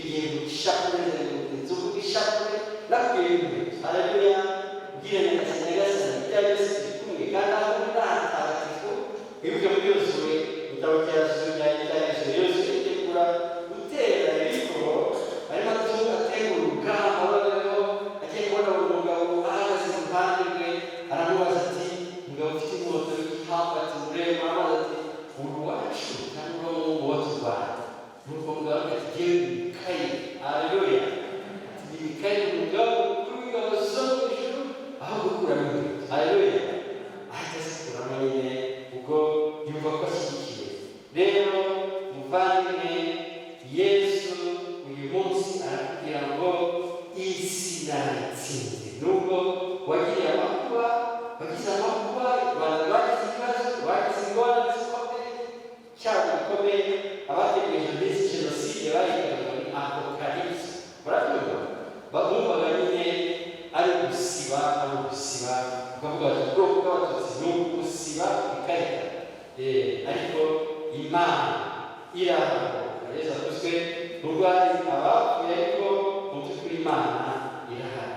tugiye gushakuriza inzu ishakure nakwiye haleluya ugire neza nyagasani byose kumwe kandi aho natagatifu ibuke muri yose utabakira zuya cyangwa yose itekura utera ibikoro arimo ategura urugamba agiye kubona umugabo ahagaze mu ruhande rwe aramubaza ati umugabo ufite inkota y'igihamba ati mureba amazi ati uruwacu cyangwa mu Rwanda nuko mugabo ati bikaye haleluya bikaye umugabo kuri yose ijuru aho gukura n'ibindi haleluya ahagaze kurama nyine ubwo yumva ko ashyigikiye rero muvandimwe Yesu uyu munsi arakubwira ngo isi yaratsinze nubwo wagiye amakuba wagize amakuba Rwanda bagize ibibazo bagize ingorane zikomeye cyangwa bikomeye abategereje mbese jenoside bayitaga muri apokalipsi murabyumva bumvaga nyine ari ugusiba ukavuga bati ubwoko bw'abatutsi ni ugusiba ikarita ariko Imana irahaguruka Yesu akuzwe nubwo hari abapfuye ariko mu by'ukuri Imana irahari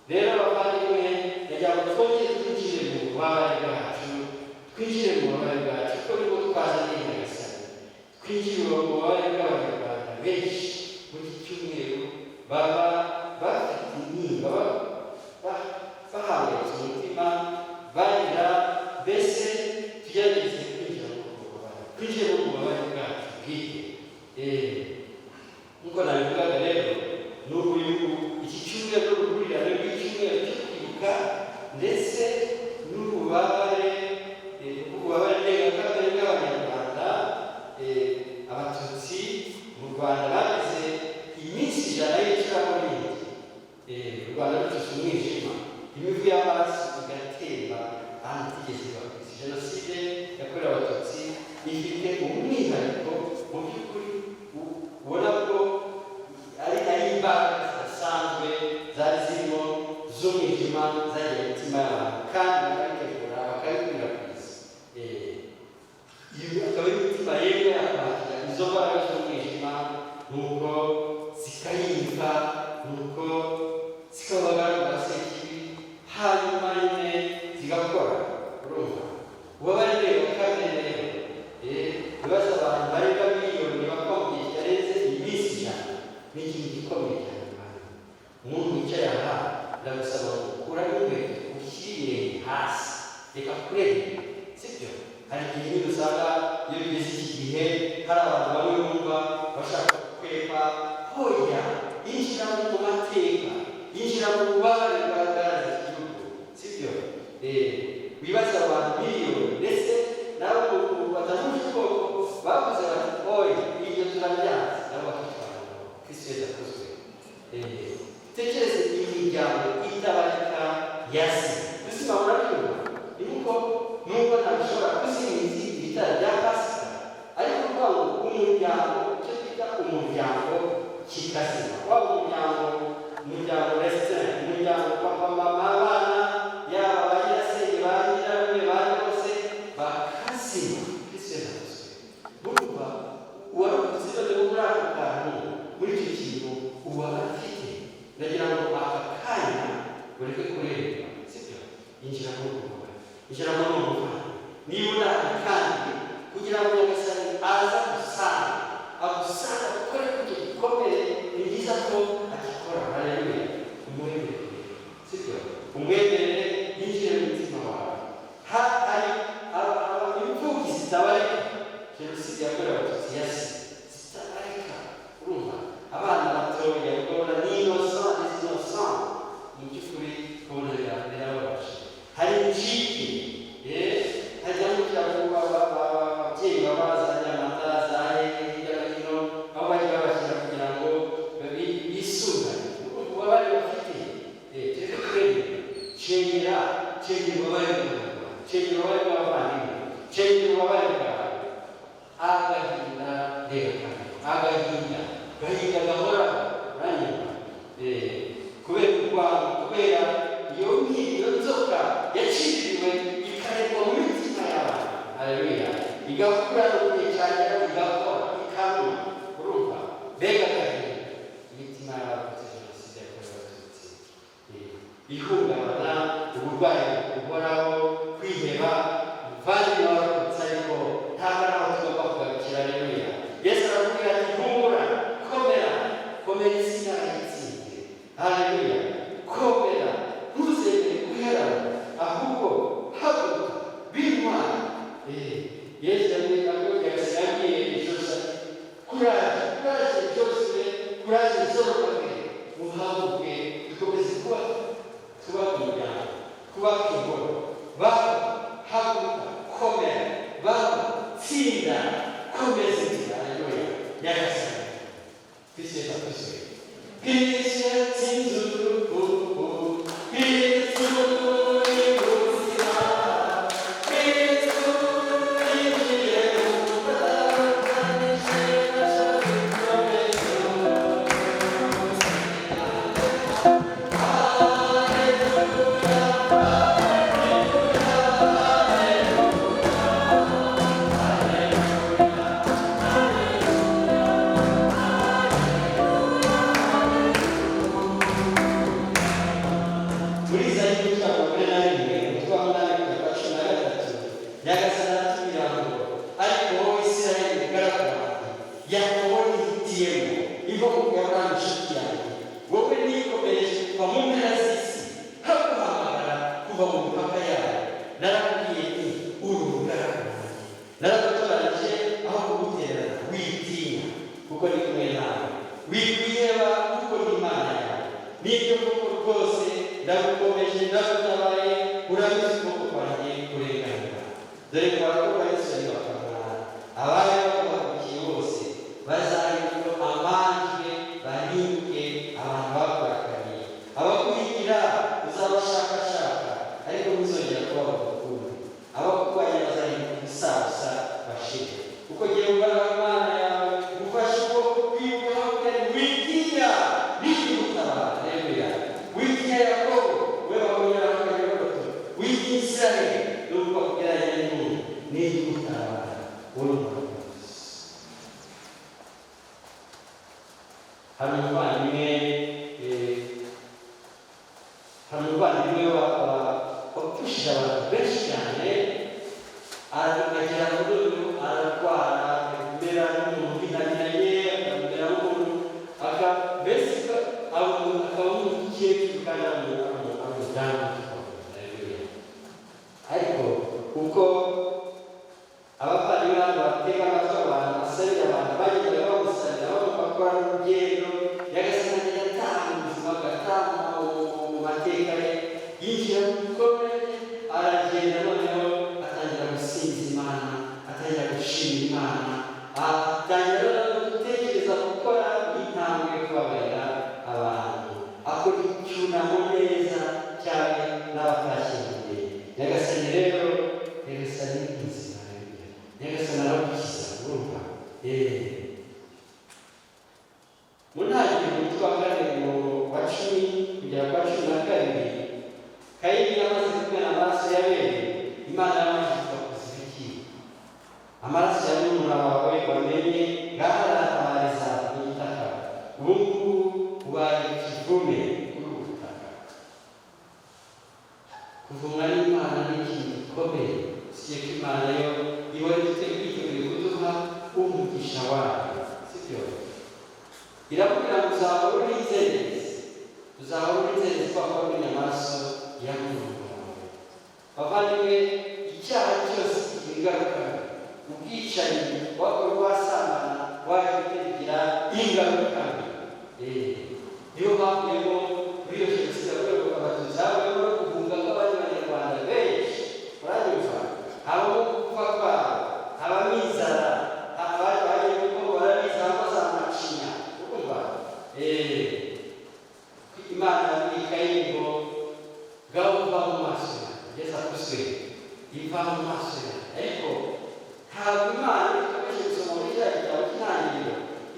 rero abavandimwe ndagira ngo twongere twinjire mu bubabare bwacu kuko nibwo twazanye nyagasani twinjire mu bubabare bw'abanyarwanda benshi muri iki cyumweru baba bafite intimba bahangayitse umutima bagira mbese tugerageze kwinjira mu bubabare bwacu bwite nk'uko nabivugaga rero n'ubu iki cyumweru n'uruhurirane rw'icyumweru cyo kwibuka ndetse n'ububabare ndengakamere bw'abanyarwanda abatutsi mu Rwanda bagize iminsi 100 y'icuraburindi u Rwanda rufite umwijima imivu y'amaraso igatemba ahantu tigeze bakwisi jenoside yakorewe abatutsi ifite umwihariko mu by'ukuri ubona ko ari imbaraga zidasanzwe zari zirimo z'umwijima zagiye imitima y'abantu kandi bakabitegura bakabikwirakwiza iyo akaba ari imitima yewe yakakira izo mbaraga z'umwijima nuko zikayimika nuko zikabagarura sekibi hanyuma nyine zigakora urumva ubabare rero kamere rero ibibazo abantu barenga miliyoni bakomeye yarenze iminsi 100 ni ikintu gikomeye cyane umuntu wicaye aha ndagusaba gukura inkweto ushyire hasi reka kureba sibyo hari igihe nyine usanga iyo bigeze iki gihe hari abantu bamwe bumva bashaka kwepa hoya yinjira mu mateka yinjira mu bubabare bwagaragaza igihugu sibyo wibaza abantu miliyoni ndetse nabo batamuje ubwoko bavuze bati oya ibyo turabyanze nabo bakitwara Kristo yakozwe tekereze imiryango itabarika yasi ubuzima burabyumva nubwo ntabishobora kuzingiza ibitaro bya pasika ariko kuvuga ngo umuryango icyo twita umuryango kikazima waba umuryango resitora umuryango papa mama abana yaba abanyirasenge ba nyirarume bane bose bakazima Kristo yakozwe burumva uwarokotse none muri ako kantu muri icyo kintu uba afite ndagira ngo aka kanya ureke kureba sibyo injira mu rugo injira mu rugo niba unaka kandi kugira ngo nyagasani aza agusanga gukora ibyo gikomeye ni byiza ko agikora haleluya umwemerere sibyo umwemerere yinjire mu mutima wawe hari imfubyi zitabarika jenoside yakorewe abatutsi yasi zitabarika urumva abana batoya ukabona ni innocent mu by'ukuri kubona birababaje hari incike hajya mu cyangwa ababyeyi babazanye amata za hirya no hino aho bajya babashyira kugira ngo bisungane uba bari bafite turi kureba cengera ububabare bw'abanyarwanda cengera ububabare bw'abavandimwe cengera ububabare bwawe agahinda gahinda gahora uranyuma kubera urwango kubera iyo nzoka yaciriwe ikarekwa mu mitima y'abantu haleluya igakura n'ugiye cyane igakora ikanuma urumva ihungabana, uburwayi buhoraho, kwiheba, umuvandimwe warokotse ariko ntabwo ari aho tugomba kugarukira. Haleluya. Yesu arakubwira ati humura, komera, komera isi yarayitsinze. Haleluya. Komera, ntuzemere guherana, ahubwo haguruka b'intwari. Yesu yabwiye Joshua, kuraje Joshua, kuraje Zorobabeli, muhaguruke dukomeze kuba umuryango, kuba ingoro. Babo haguruka, komera, babo tsinda, komeza inzira. Haleluya. Nyagasani Kristo yakuze. Kristo yatsinze urupfu, Kristo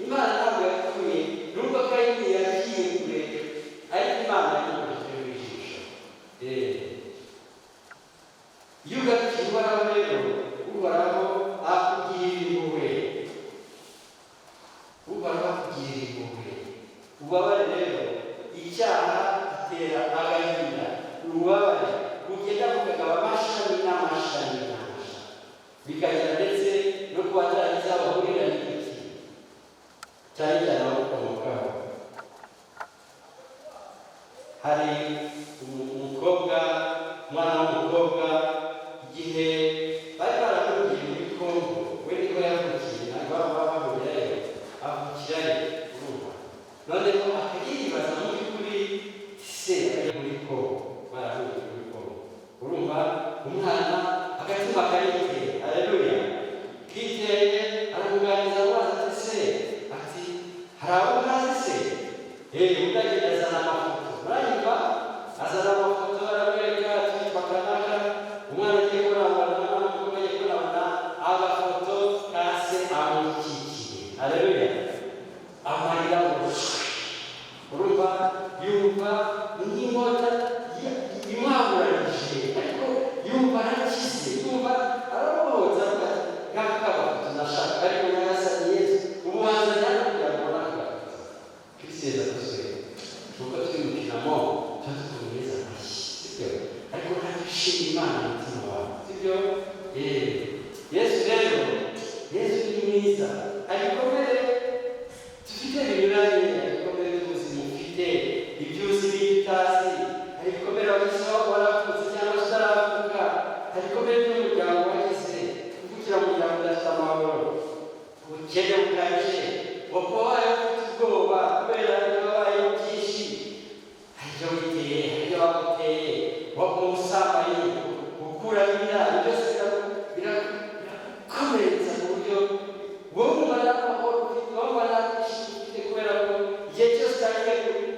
Imana ntabwo yakuye nubwo Kayini yagiye kure mwiza, hari ibikomere dufite binyuranye, hari ibikomere by'ubuzima ufite, ibyo uzi n'ibyo utazi, hari ibikomere wagize aho waravutse cyangwa se utaravuka, hari ibikomere by'umuryango wagize, kuvukira mu muryango udafite amahoro, ubukene bukabije, wabaye ufite ubwoba kubera ibyo wabayeho byinshi, hari ibyo witeye, hari ibyo waguteye, ubusambanyi, gukuramo inda, byose birakomeretsa ku buryo wowe umara amahoro ufite, wowe umara kwishima ufite, kubera ko igihe cyose utangiye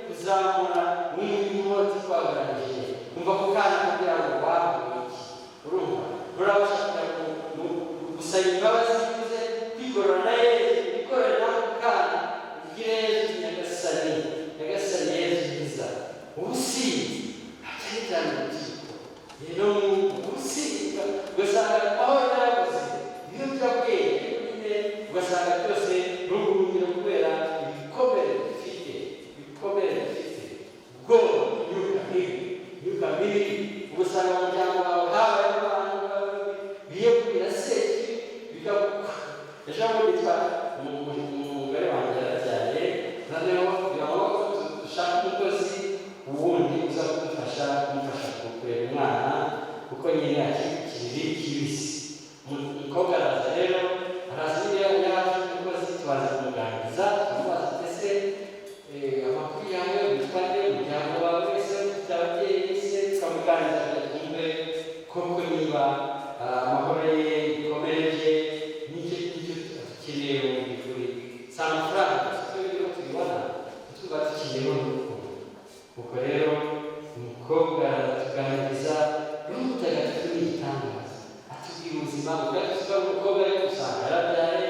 kuzamura umurimo wose twagaragaje, umva ku kana kugira ngo wahuye iki, urumva urabasha gusaba imbabazi bivuze kwigorora na Yesu, wikorere nawe ku kana, ugire Yesu nyagasani, nyagasani Yesu mwiza. Ubusinzi cyane cyane urubyiruko, rero ubusinzi ugasanga amahoro yarabuze, ibiyobyabwenge nyine ugasanga byose n'ubuhungiro kubera ibikomere dufite, ubwoba, imyuka mibi, ugasanga mu muryango wawe habaye abantu biyegurira Sekibi bigabuka. Ejo bundi umugore wanjye yarabyaye, noneho kugira ngo dushake umukozi ubundi uza kumufasha kurera umwana kuko nyine akiri kibisi. Umukobwa araza rero, araza niyo yaje umukozi, tubaza kumuganiriza, tumubaza ese amakuru yawe witwa nde, umuryango wawe wese ufite ababyeyi se, tukamuganiriza kugira twumve koko niba amahoro ye, ibikomere bye n'icyo dukeneye mu by'ukuri si amafaranga, si ibyo tubibona, tuba dukeneyeho n'urukundo. Ubwo rero umukobwa aratuganiriza n'umutagatifu n'igitangaza, atubwira ubuzima bw'agaciro umukobwa ari gusanga yarabyaye,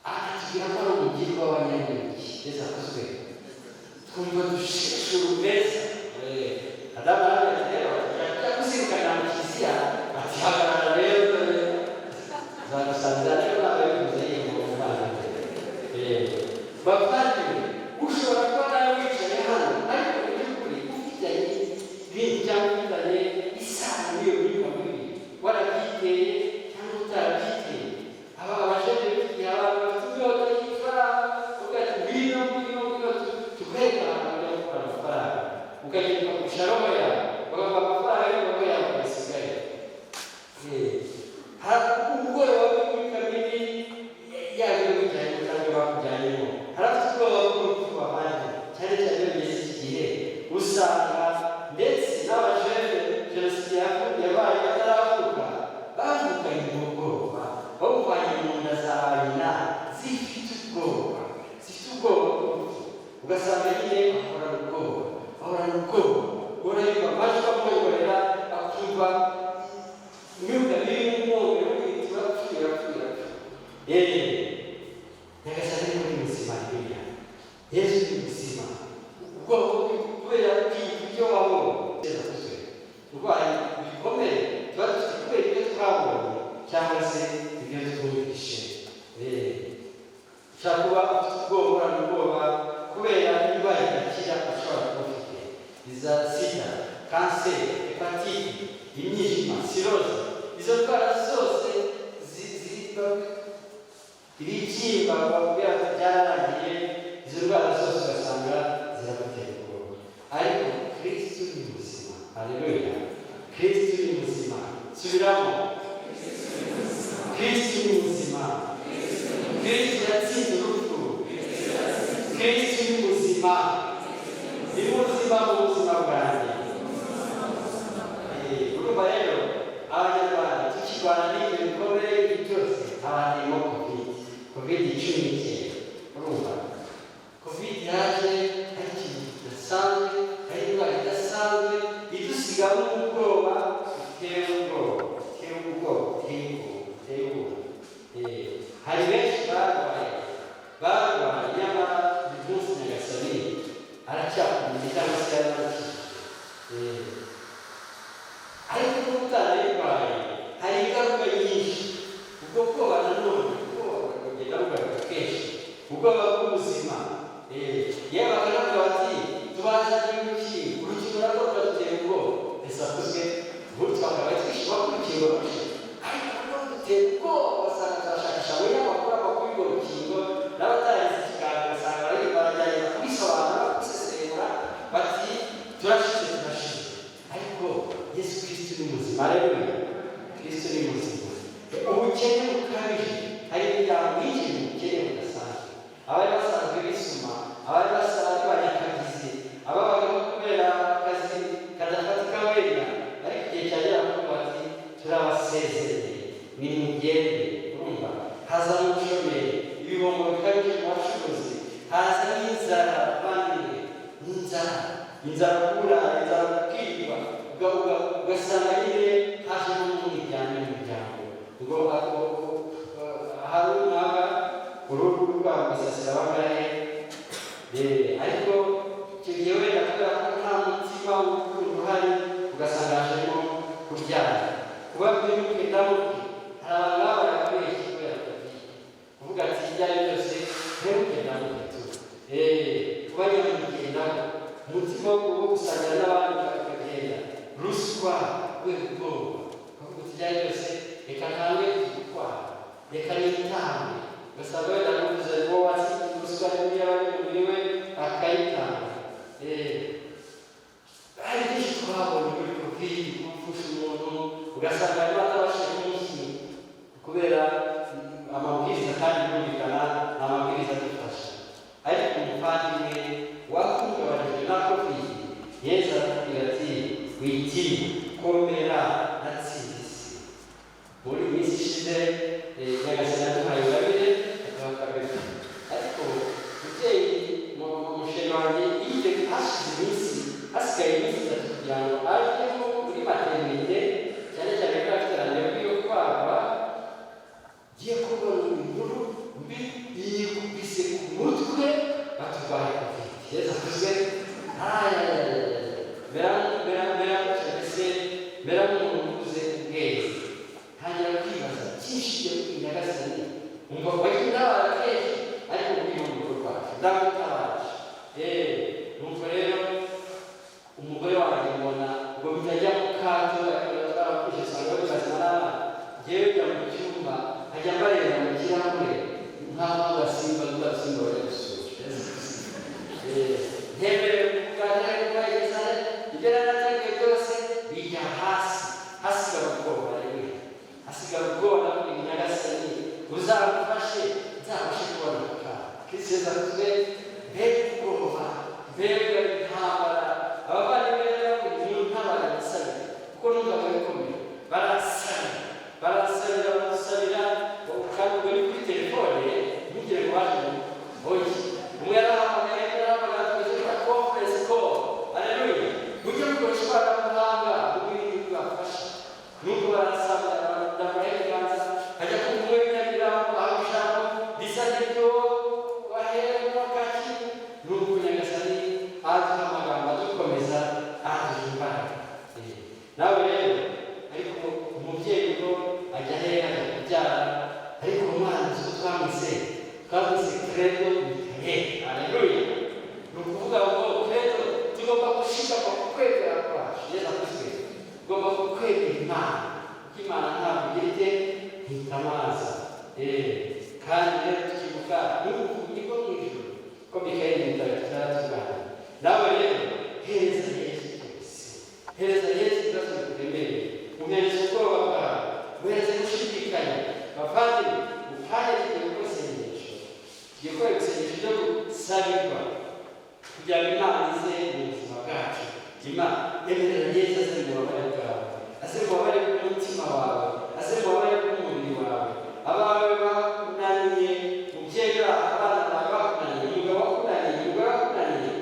akatubwira ko ari umugirwa wa nyamwinshi, neza akozwe, twumva dusheshe urumeza. Adamu aravuga rero, ajya kuzirikana mu kiliziya, ati hagarara rero, zagusangira rero nawe bivuze yiyumva mu bana be. Bavandimwe, ushobora kuba nawe wicaye hano, ariko mu by'ukuri ufitanye ibintu cyangwa ufitanye isano n'iyo myuka mibi, warabyiteye cyangwa utarabyiteye. Aba abajene bifitiye abantu bafite inyota y'ifaranga, uvuga ati ngwino tukwereka ahantu bajya gukora amafaranga, ukagenda ukagurisha roho yawe, bakaguha amafaranga y'uko yawe basigaye. Hari ubwoba bw'imyuka mibi yaba iyo bijyanye cyangwa bakujyanyemo, hari afite ubwoba bw'urupfu abandi, cyane cyane iyo bigeze iki gihe usanga ndetse n'abajene jenoside yabaye bataravuka, bavukanye ubwoba, bawuvanye mu nda za nyina zifite ubwoba bw'urupfu, ugasanga nyine ahorana ubwoba, urareba amajwi amwongorera, akumva imyuka mibi n'umwuka w'ibiti urapfuye. Nyagasani ni muri muzima hariya, Yesu ni muzima, ubwoko kubera ibyo wabonye, urwaye ibikomere tuba dufite kubera ibyo twabonye cyangwa se ibyo twumvishe. Ushobora kuba ufite ubwoba, urana ubwoba kubera indwara idakira ushobora kuba ufite, iza sida, kanseri, hepatite, imyijima, siroze, izo ndwara zose ibibyimba bakubwira ko byararangiye, izo ndwara zose ugasanga ziragutera ubwoba. Ariko Kristo ni muzima, haleluya, Kristo ni muzima, subiramo, Kristo ni muzima, Kristo yatsinze urupfu, Kristo ni muzima, ni muzima mu buzima bwanjye. Urumva rero abanyarwanda tukirwana n'ibyo bikomere byose, abarimo COVID-19, urumva COVID yaje ari ikintu kidasanzwe, ari indwara idasanzwe idusigamo ubwoba, biteye ubwoba. Hari benshi barwaye nyamara uyu munsi Nyagasani aracyakomeza cyangwa se yarakijije. Ariko kuba utarayirwaye hari ingaruka nyinshi, ubwo bwoba nanone bugenda bugaruka kenshi, ubwoba bw'ubuzima. Yewe bakanavuga bati tubazanye urukingo narwo ruradutera ubwoba, ese akozwe ubundi twakaba twishima ko urukingo rushe, ariko nanone dutera ubwoba, ugasanga turashakisha muri inzara kubura, inzara kwirwa, ugasanga nyine haje n'umwijyane mu muryango ngo hari umwaka uruhu rwabo gusasira bagahe ariko icyo gihe wenda kubera ko nta mutima w'urukundo uhari ugasanga hajemo kuryana kuba mwibuke ndamuke hari abantu baba barabeshye kubera kuvuga ati ibyo ari byose mwibuke ndamuke tu kuba nyamugendaho umutima wo gusangira n'abandi bakagenda ruswa ubwoba kuvuga ati ibyo ari byose reka ntange gutwara reka nitange ugasanga wenda n'uvuze ngo watsinze ruswa y'umubiri we akayitanga hari byinshi twabonye muri covid gufasha umuntu ugasanga arimo atabashije kumwishyura kubera amabwiriza kandi yumvikana ni amabwiriza adufasha ariko umuvandimwe wakungabanijwe na covid yesu aratubwira ati witinya komera natsinze isi muri minsi ishize nyagasani aduhaye urabire akaba kabiri ariko mubyeyi umushinga wanjye iyo hashize iminsi hasigaye iminsi itatu kugira ngo ajyemo muri materinite cyane cyane ko afite iterambere ryo kwagwa giye kubona inkuru mbi yikubise ku mutwe baturwaye covid yesu akuzwe mera nk'umuntu uvuze ubwenge ntangira kwibaza byinshi byo nyagasani umva wagiye untabara kenshi ariko ubwira urugo rwacu ndagutabaje numva rero umugore wanjye mbona ngo bitajya mu kato twarakurije usanga bikazima n'abana ngewe njya mu cyumba nkajya mbareba mu kirahure nk'aho agasimba n'ugasimba bari gusura ntemerewe kuganira n'ubwayizane ibyo narateguye byose bijya hasigara ubwoba rero hasigara ubwoba nabwo nyagasani uzamufashe nzabashe kubona akato kristo yesu akuzwe mbega ubwoba mbega intambara abavandimwe rero ni intabara basabira kuko n'umugabo bikomeye barasabira barasabira kandi ubwo ni kuri telefone ntugire ngo waje oye umwe yarahamagaye tukagira conference call haleluya mujye mukoresha ikoranabuhanga mu bintu bibafasha nubwo barasabira ndambaye ibiganza hajya ku umwe w'inyabirambo aho ijambo risa n'iryo waheremo kaki nubwo nyagasani aduha amagambo adukomeza aduha imbaraga nawe rero ariko umubyeyi ngo ajya hehe ajya kubyara ariko umwana uzi twamwise credo mikaeli haleluya ni ukuvuga ngo credo tugomba gushikama ku kwegera kwacu yesu akuzwe tugomba kukwegera imana kuko imana ntabwo igira ntitamaza kandi rero tukibuka niko mu ijuru ko mikaeli mutagatifu yaratugana nawe rero hereza yesu byose hereza yesu byose bikuremereye umuhereza ubwoba bwawe umuhereza gushidikanya bavandimwe ukanya tugiye gukora isengesho tugiye gukora isengesho ryo gusabirwa kugira ngo imana ize mu buzima bwacu imana emerera yesu aze mu bubabare bwawe aze mu bubabare bw'umutima wawe aze mu bubabare bw'umubiri wawe abawe bakunaniye mubyeyi wawe abana bawe bakunaniye umugabo wakunaniye umugore wakunaniye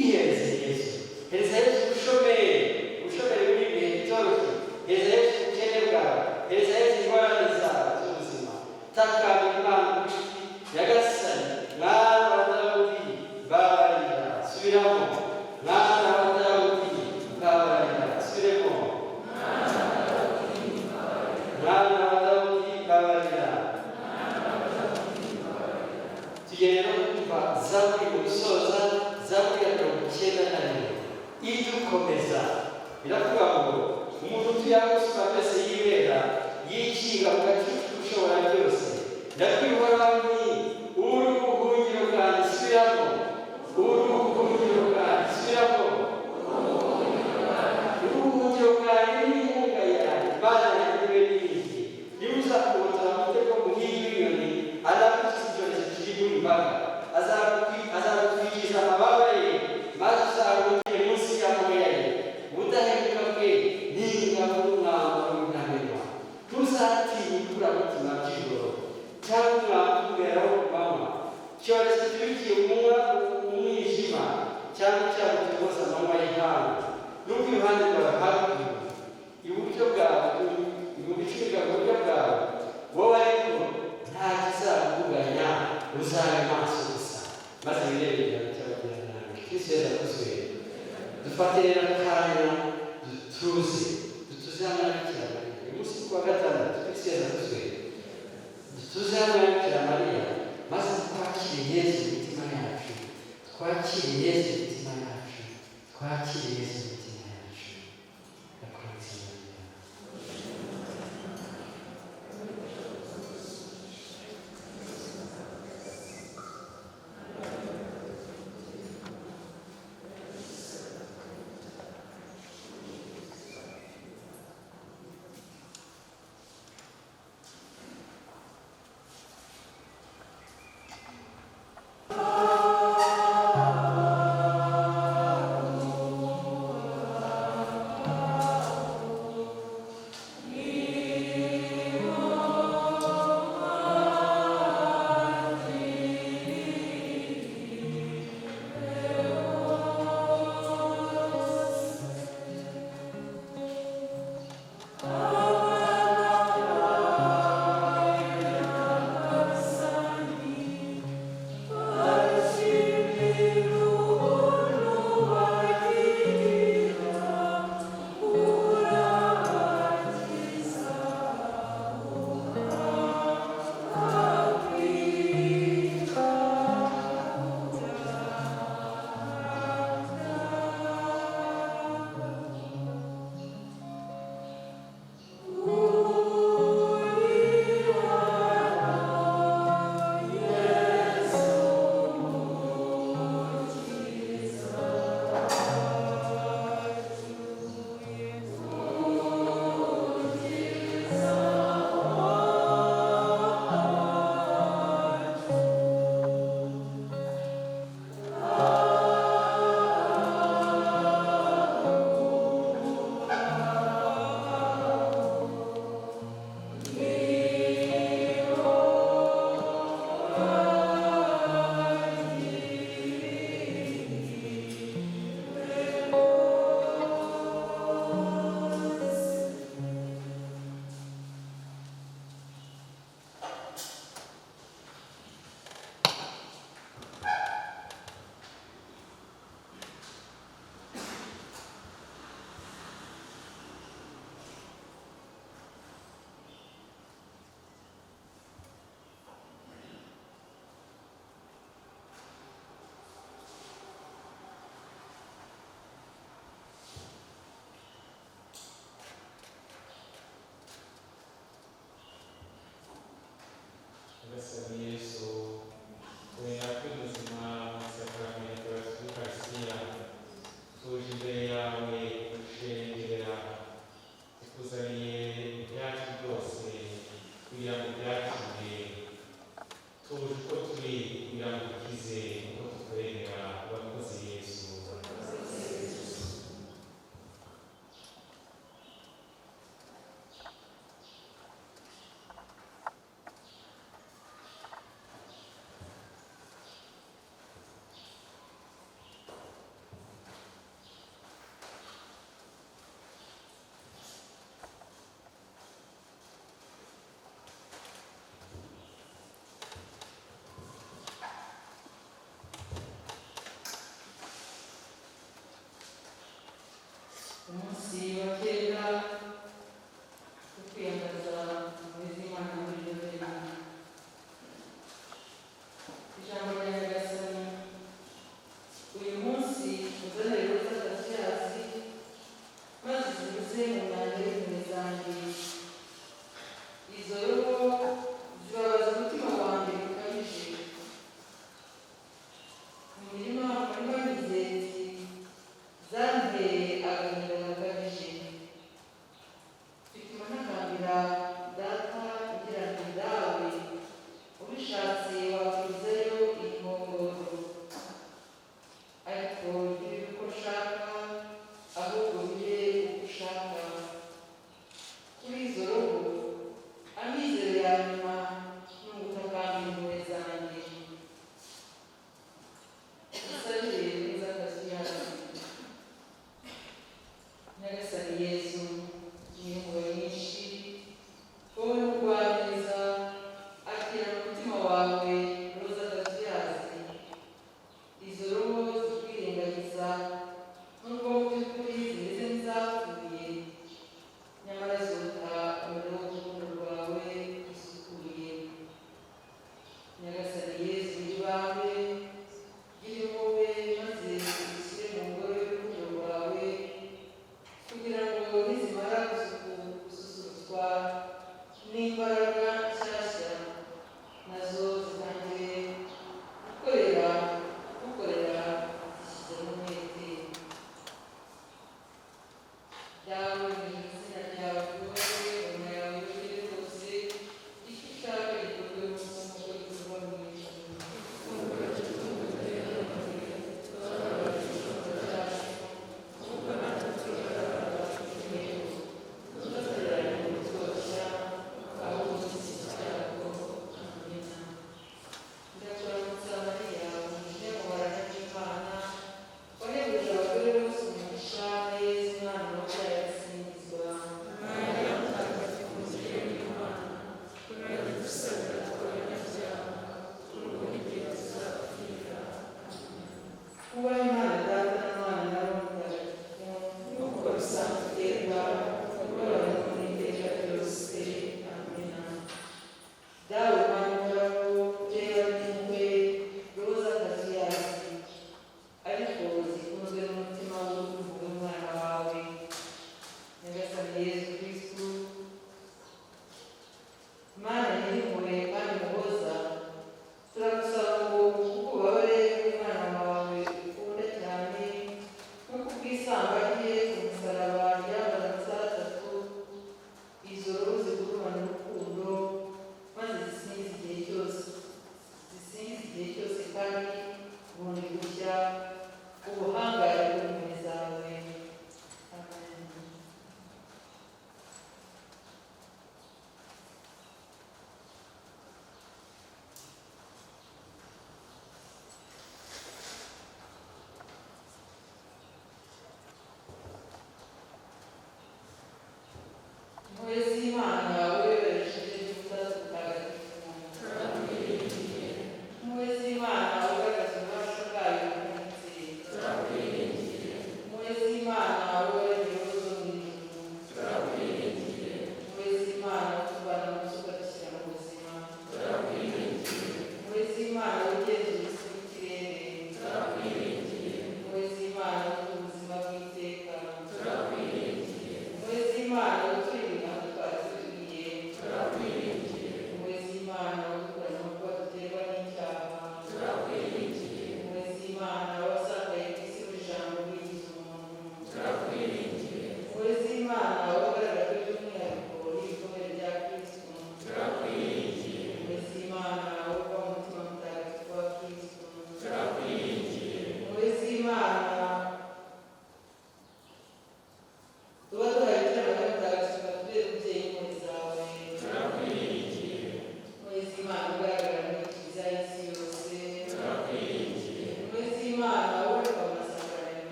ihereze yesu hereza yesu ubushomeri buri bihe bitoroshye hereza yesu ubukene bwawe hereza yesu ingorane zawe z'ubuzima takambira imana inshuti nyagasani mwana wa dawudi babarira subiramo mwana wa dawudi babarira subiremo mwana wa dawudi babarira tugenda no kumva zaburi mu gusoza zaburi ya 91 idukomeza biravuga ngo umuntu tuyagusura mbese yibera yikinga mu gacucu ushobora byose ndakwihora ni uri ubuhungiro bwanjye subiramo uri ubuhungiro bwanjye subiramo ubuhungiro bwanjye n'inkunga yanjye bana yanjye n'ibindi niba uzakubotora mu mutego muhiyi w'inyoni azagukiza icyorezo kiri mu imbaga azagutwikiriza amababa ye maze uzarumire munsi y'amoya ye ubudahemuka bwe n'ingabo n'umwambaro w'intamenwa ntuzatinya ikuramutima by'ijoro cyangwa uzabe maso gusa maze wirebera cyabagirana nawe Kristo yakozwe dufate rero akanya dutuze amarikira Mariya uyu munsi kuwa gatandatu Kristo yakozwe dutuze amarikira Mariya maze twakire Yesu mu mitima yacu twakire Yesu mu mitima yacu twakire Yesu mu mitima yacu ndakuramutsa Mariya. umunsi wa kera wo kwiyambaza umuyobozi w'Imana muri Noheli. Ijambo rya Nyagasani uyu munsi uzanire roza gasiyazi maze zinyuze mu nyanja y'impuhwe zanjye. Izo roho zibabaza umutima wanjye bikabije. Mu mirima y'imizeti zanteye agahinda gakabije. Bituma ntakambira data ngira nti dawe ubishatse wakwizayo inkongoro, ariko ntibiri uko ushaka ahubwo bibe uko ushaka. Kuri izo roho amizero ya nyuma ni ugutakambira impuhwe zanjye. Usabire neza Kasiyasi. Nyagasani Yesu n'impuhwe nyinshi, wowe n'ubugwaneza akira mu mutima wawe roza nyagasani yezu ibawe gira impuhwe maze ushyire mu ngoro y'urukundo rwawe kugira ngo nizimara gususurutswa n'imbaraga nshyashya nazo zitangire gukorera zishyizemo umwete. Dawe mu izina ryawe ryubahe ingoma yawe yogere rwose icyo ushaka gikorwe munsi nk'uko gikorwa mu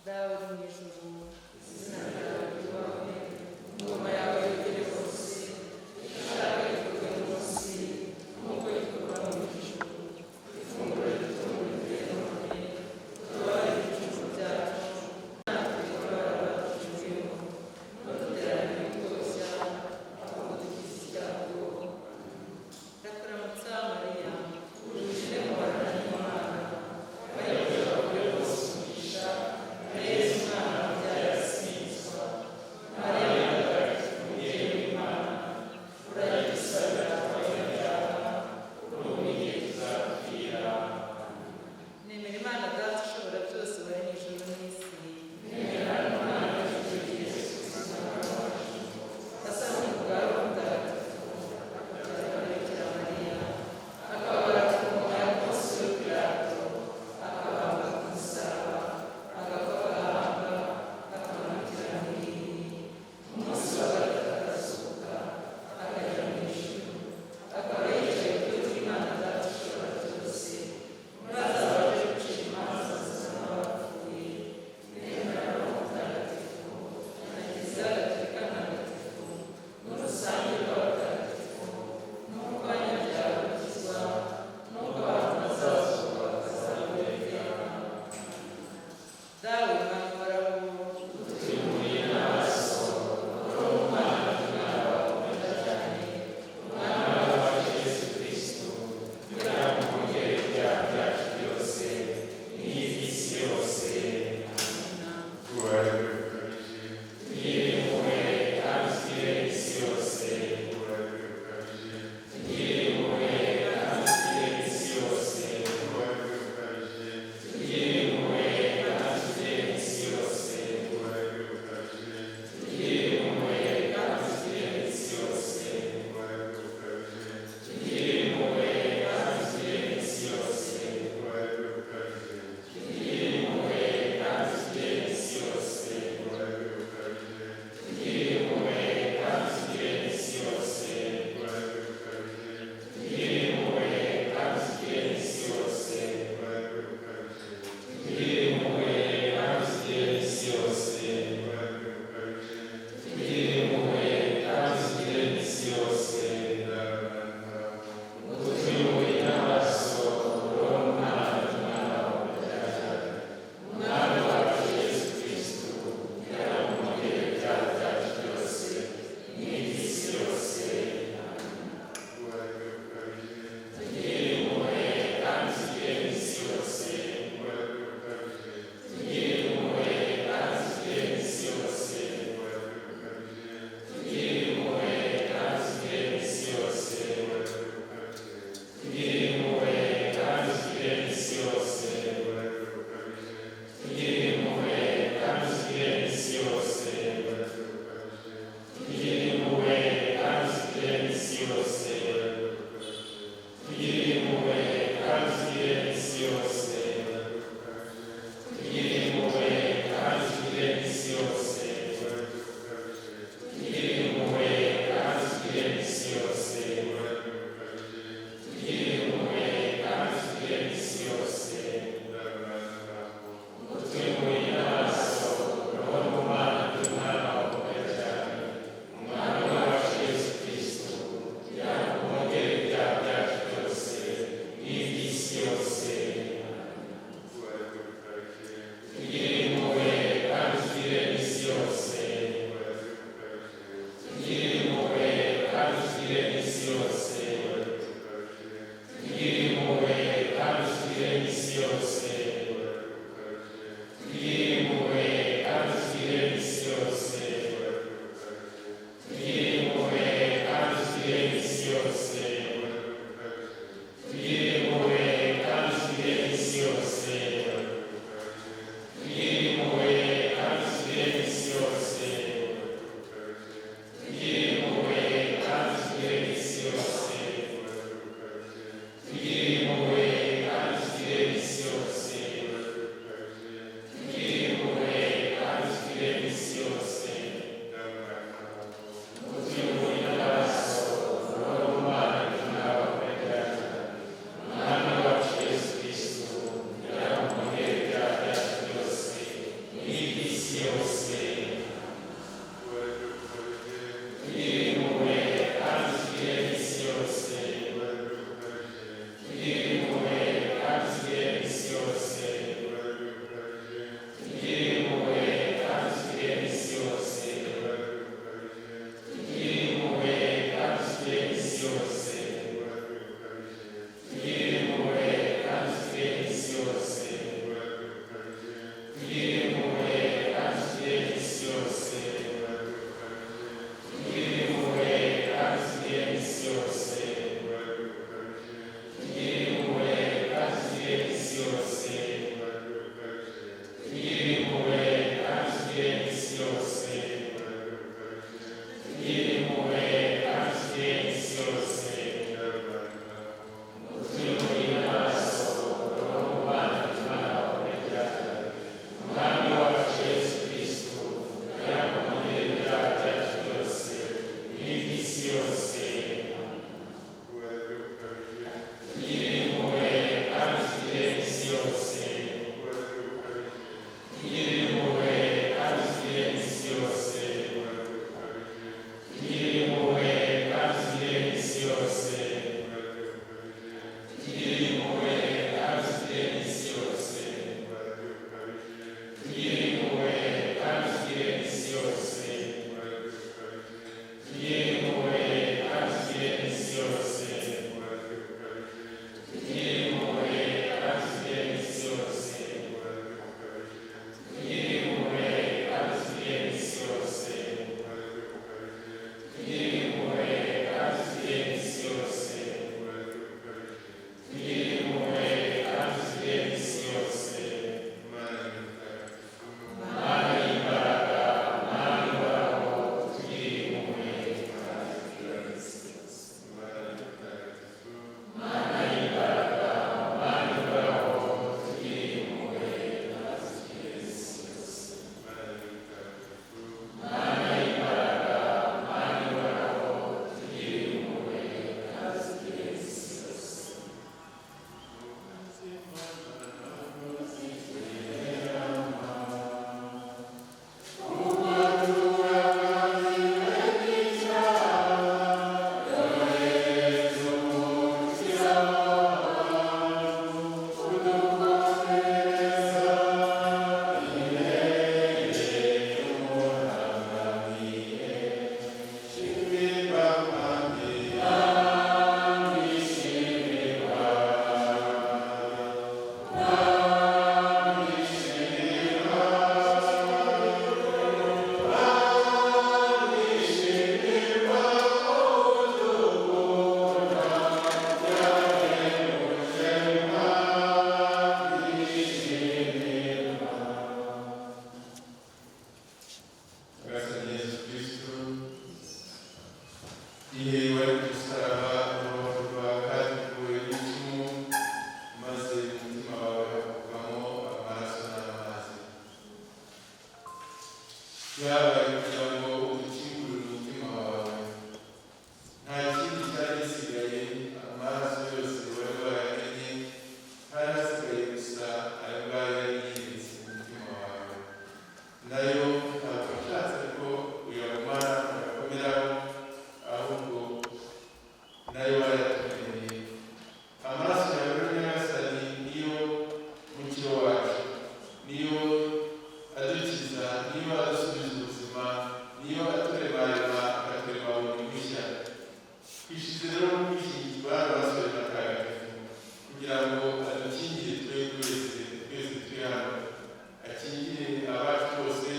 dawe uri mu ijuru izina ryawe ryubahwe ingoma yawe yogere hose icyo ushaka gikorwe munsi nk'uko gikorwa mu ijuru ifunguro ritungurire none tubabarire ibicumuro byacu natwe tubabarira abaducumuyeho ntuduterane ibitoshya ahubwo dukize icyago. Ndakuramutsa Mariya wujuje umubano n'Imana wayoboye abagore bose umugisha na Yesu umwana wabyaye asingizwa. Mariya Mutagatifu yabaye kugira ngo ukingurire umutima wawe. Nta kindi cyari gisigaye, amaraso yose wari warayamenye, hari hasigaye gusa ayo ngayo yari yibitse mu mutima wawe. Nayo ntabwo ashatse ko uyagumana uyakomeraho, ahubwo nayo warayatumeneye. Amaraso yawe rero Nyagasani niyo mukiro wacu, niyo adukiza, niyo adusubiza ubuzima, niyo aturemarema akaturema bundi bushya. Twishyize rero mu kwishyingirwa n'abasore batagatifu kugira ngo adukingire twese turi hano, akingire abacu bose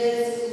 Yesu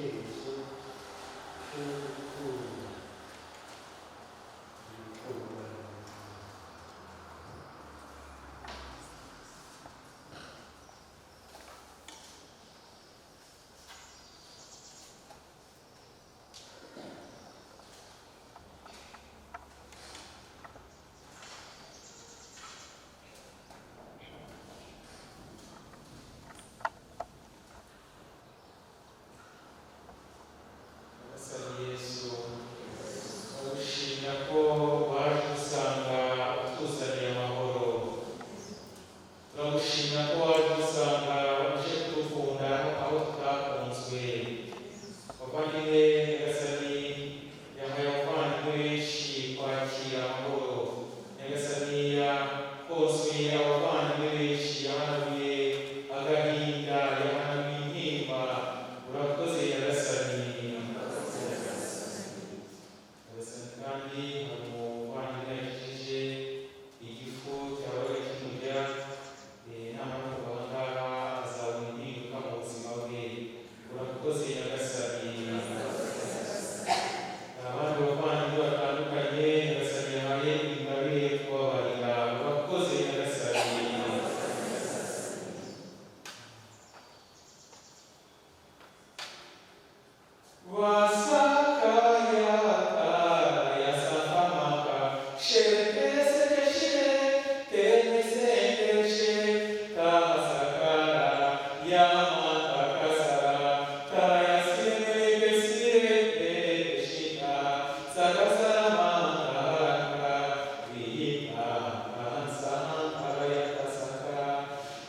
iherezo cy'urukundo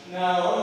Now,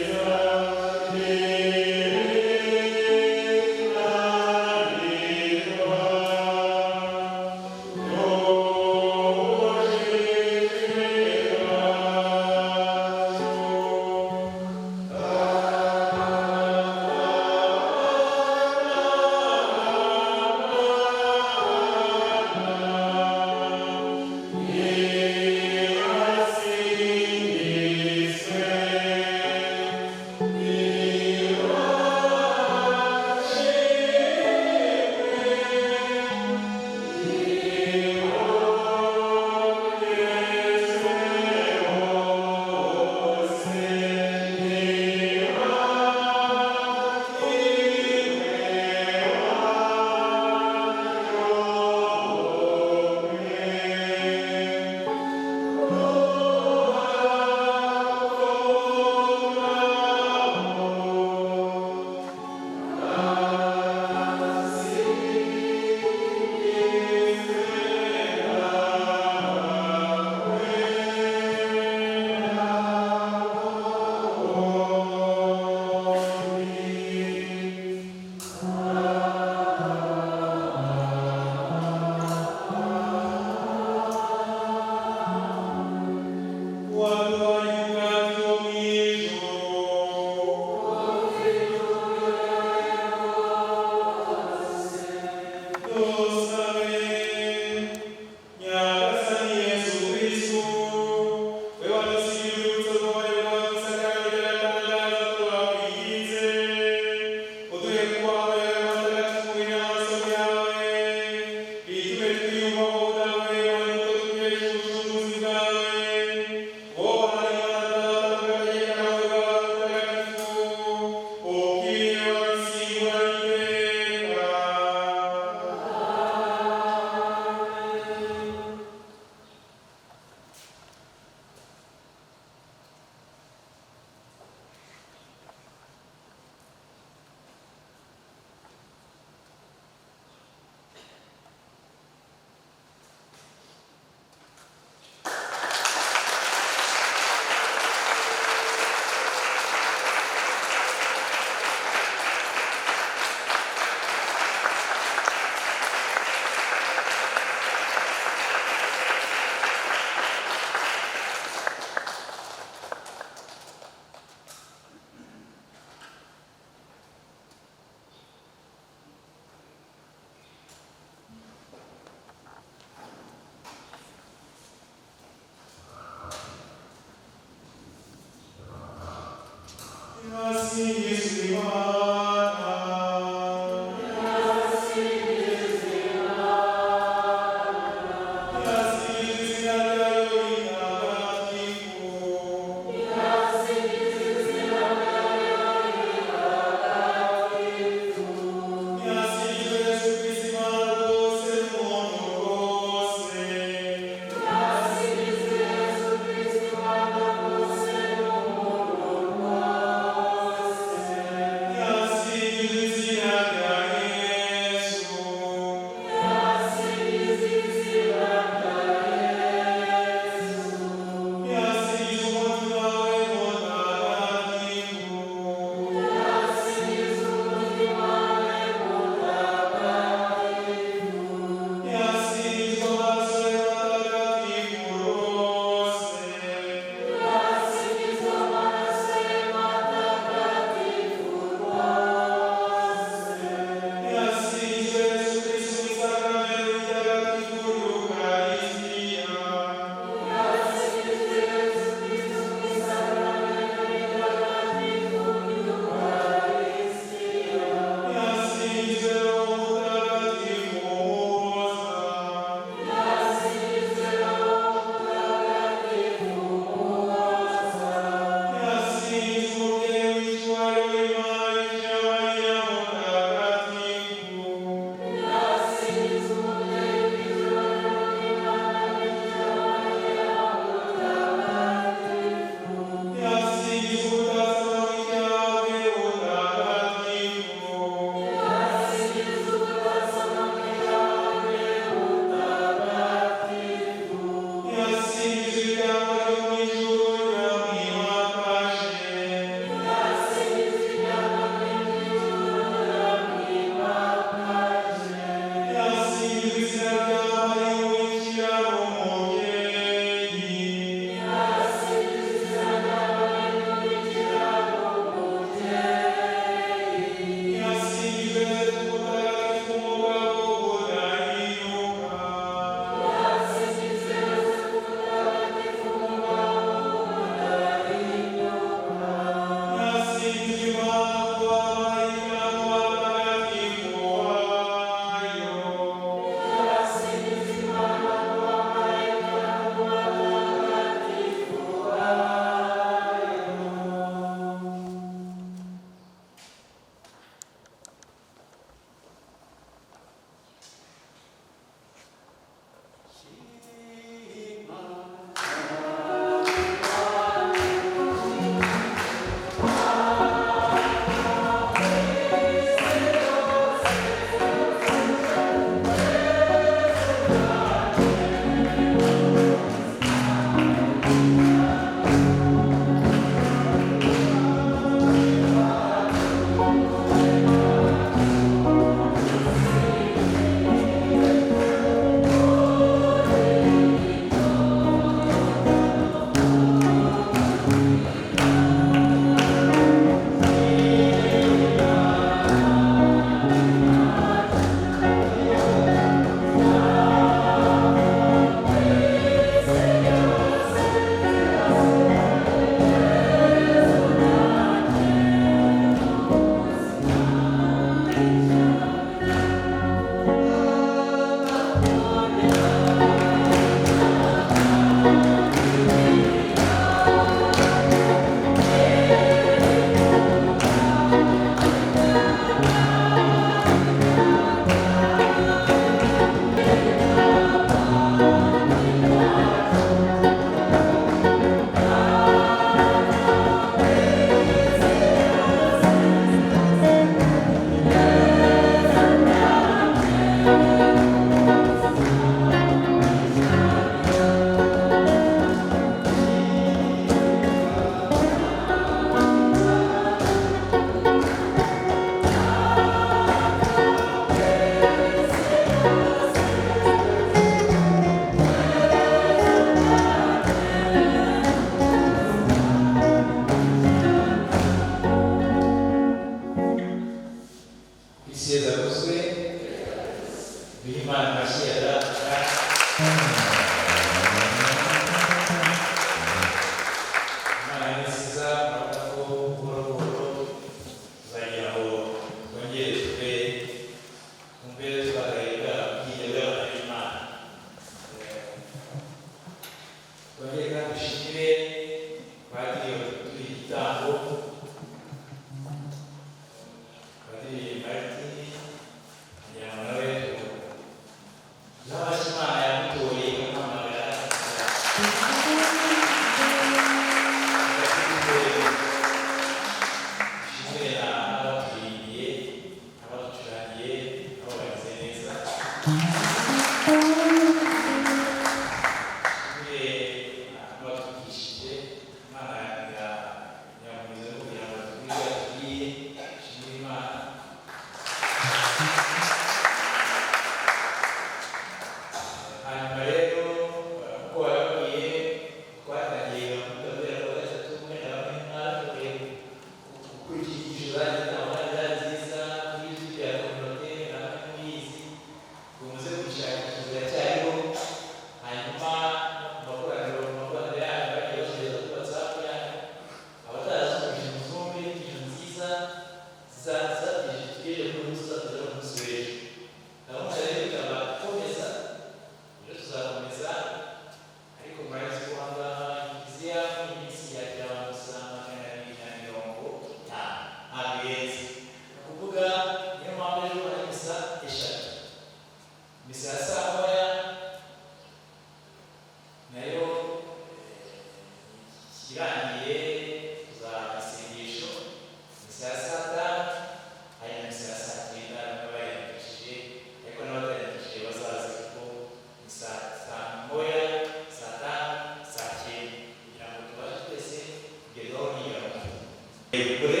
muremure